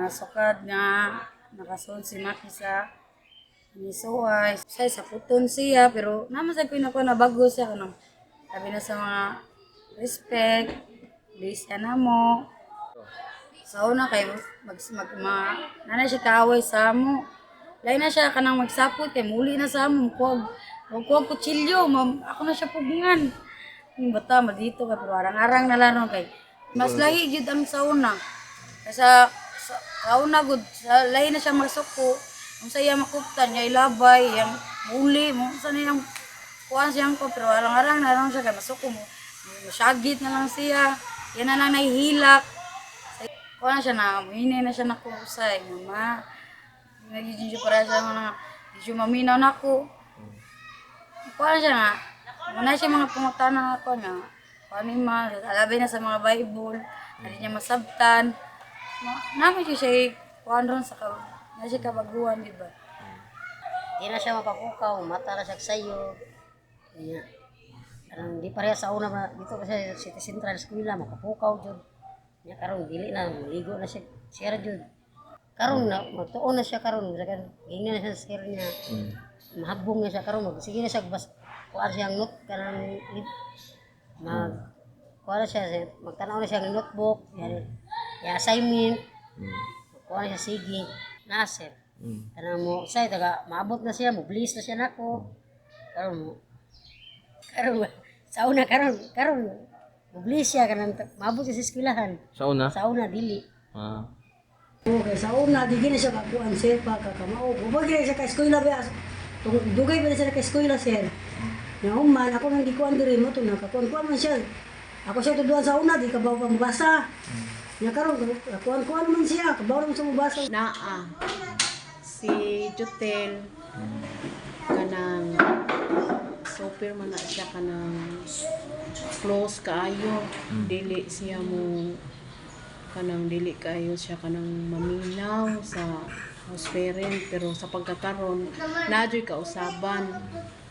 Sukad nga nakasunod si Maki sa Nisuway. Sa puton siya pero naman sa pinako na bago siya kanang sabi na sa mga respect, base ka na mo. Sa una kay nanay siya kaaway sa mo. Lain na siya kanang magsapot kay muli na sa mo kuwag kutsilyo, ako na siya pugngan. Yung bata dito kay pero arang-arang na lang kay mas lahi jud ang sa una. Kaysa sa una gud sa lahi na siya magsuko. Ang saya makuptan niya ilabay yang muli mo sa niyang kuan siyang ko pero arang-arang na lang siya kay masuko mo. Masyagit na lang siya. Yan na lang nahihilak. Kuha na siya na, hinay na siya nakusay. Mama, nagiging siya para sa mga, hindi siya maminaw na ako. Kuha na siya nga, muna siya mga pangutana ako nga. Kuha ni ma, alabay na sa mga Bible, hindi niya masabtan. Namin siya kuha ron sa na siya kabaguan, di ba? Di na siya mapapukaw, mata na siya sayo. Kaya, di pareha sa una ba, dito kasi sa City Central School lang, mapapukaw dyan. Nya karon dili na maligo na siya share jud. Karon na magtuon na siya karon sa gingnan na siya sa share niya. Mahabong na siya karon sige na siya bas kuan siya ang note kanang kuan na siya magtanaw na siya ng notebook, ya assignment. Kuan na siya sige naser. Kanang mo say taga maabot na siya, mo bliss na siya nako. Karon sa una karon Mablis siya kanang maabot siya sa eskwelahan. Sa una? Sa una dili. Okay, sa una di gina siya kakuan sir pa kakamao. Ubag gina siya ka eskwela ba. Dugay ba siya ka eskwela sir. Nya man ako nang gikuan diri mo to nakakuan man siya. Ako siya tuduan sa una di ka ba mabasa. Nya karon kuan man siya, kabaw man siya mabasa. Naa si Jutel kanang super man na siya kanang close kaayo dili siya mo kanang dili kaayo siya kanang maminaw sa house parent pero sa pagkakaron nadyoy kausaban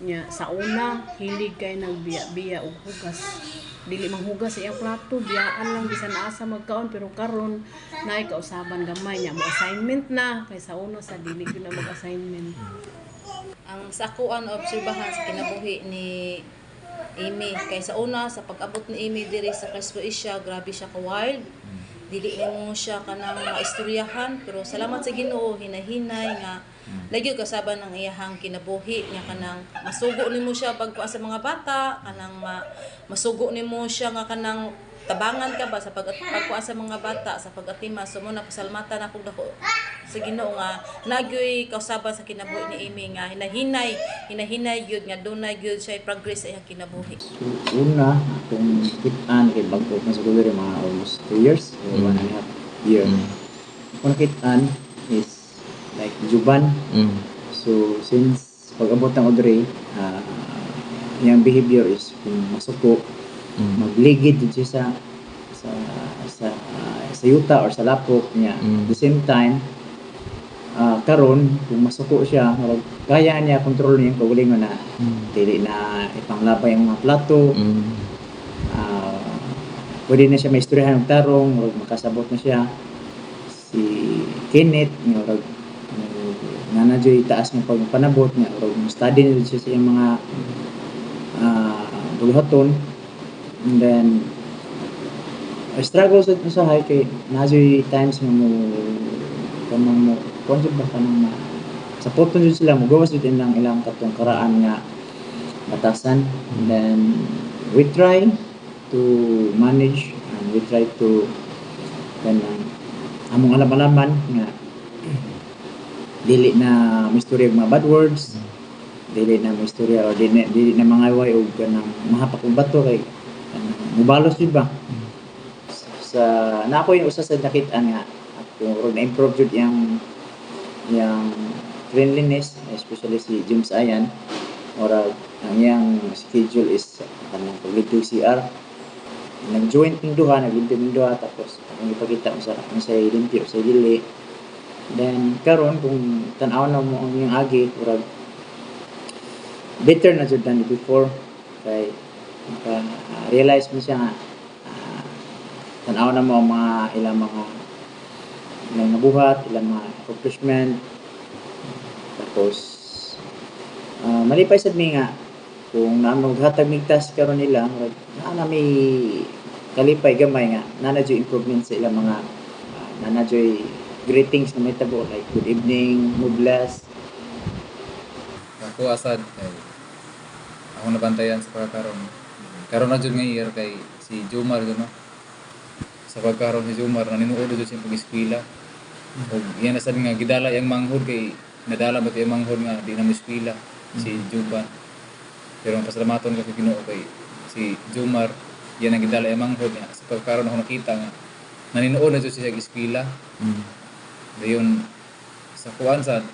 nya sa una hilig kay nagbiya-biya og hugas dili manghugas sa iyang plato biyaan lang bisan asa magkaon pero karon naay kausaban gamay nya mo assignment na kay sa una sa dili gyud na mag-assignment. Ang sakuan obserbahan sa kinabuhi ni Amy kay sa una sa pag-abot ni Amy diri sa Croatia grabe siya ka wild dili mo siya kanang maistoryahan pero salamat sa Ginoo hinahinay nga lagi kasaban ng iyahang kinabuhi nya kanang masugo nimo siya pagkuan sa mga bata kanang masugo nimo siya nga kanang tabangan ka ba sa pagkuan sa mga bata sa pag-atima so mo na pasalamatan ako dako sa Ginoo nga nagyoy kausaban sa kinabuhi ni Amy nga hinahinay gyud nga dunay gyud siya progress sa iyang kinabuhi. So, una akong kitaan kay bago na siguro mga almost 2 years or 1.5 year. Akong kitaan is like Juban. So since pag-abot ng Audrey, yung behavior is kung masuko, magligid din siya sa yuta or sa lapok niya. At the same time, karon kung masuko siya, kaya niya kontrol niya yung kaugalingon na dili na ipanglabay ang mga plato. Pwede na siya maistoryahan ng tarong, makasabot na siya. Si Kenneth, nanadyoy taas ng pagpanabot niya, study na siya sa iyang mga buluhaton. And then I struggle sa usahay kay nadyoy times nga mo kung ba kanang support jud sila mo gawas jud ilang katong karaan nga batasan. And then we try to manage and we try to kanang among alam-alaman nga dili na mistorya og mga bad words, dili na mistorya o dili na mangaway og kanang mahapak og bato kay mubalos jud ba sa na ako yung usa sa nakit-an nga ako na-improve jud yung cleanliness, especially si James Ayan or ang iyang schedule is kanang pag-live CR nag-joint ng duha, nag-limpyo ng duha tapos ang ipakita mo sa limpyo sa dili. Then karon kung tan-aw na mo ang iyang agi or better na jud than before kay realize mo siya nga tanaw na mo ang mga ilang mga ilang nabuhat, ilang mga accomplishment. Tapos malipay sad mi nga kung maghatag migtas karon nila na may kalipay gamay nga nanadyo improvement sa ilang mga nanadyo greetings na may tabo like good evening, God bless. Ako asad kay ako nabantayan sa pagkakaroon. Karon na jud nga year kay si Jomar jud no. Sa pagkakaroon si Jomar naninuod jud siya pag-eskwela. Og yan na sad nga gidala yang manghod kay nadala ba yung manghod nga di na mo eskwela si Juban. Pero ang pasalamaton ko kay Ginoo kay si Jomar yan ang gidala yung manghod nga sa pagkakaroon ako nakita nga naninuod na jud siya sa eskwela. Dayon sa kuan sad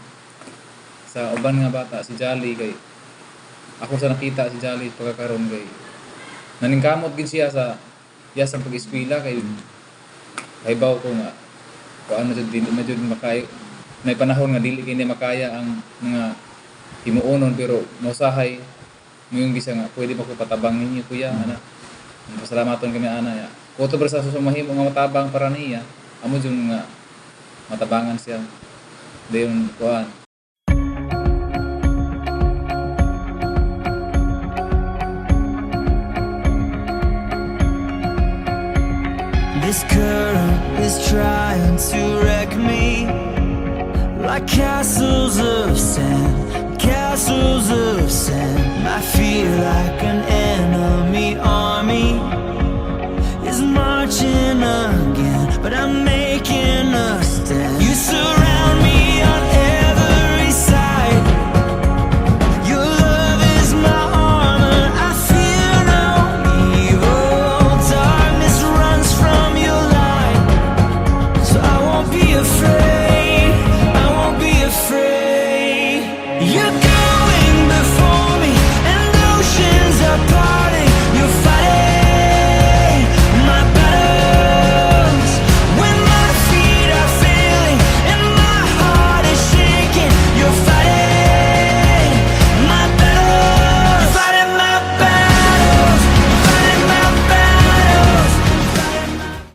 sa uban nga bata si Jolly kay ako sa nakita si Jolly pagkakaroon kay naningkamot gid siya sa yasang pag-eskwela kay baw ko nga kung ano jud dili jud makay may panahon nga dili kini makaya ang mga himuonon pero mausahay moyong gisa nga pwede makupatabang ninyo kuya ana pasalamaton kami ana ya kuto ba sa susumahimo nga matabang para niya amo jud nga matabangan siya dayon kuan. This current is trying to wreck me like castles of sand, castles of sand. I feel like an enemy army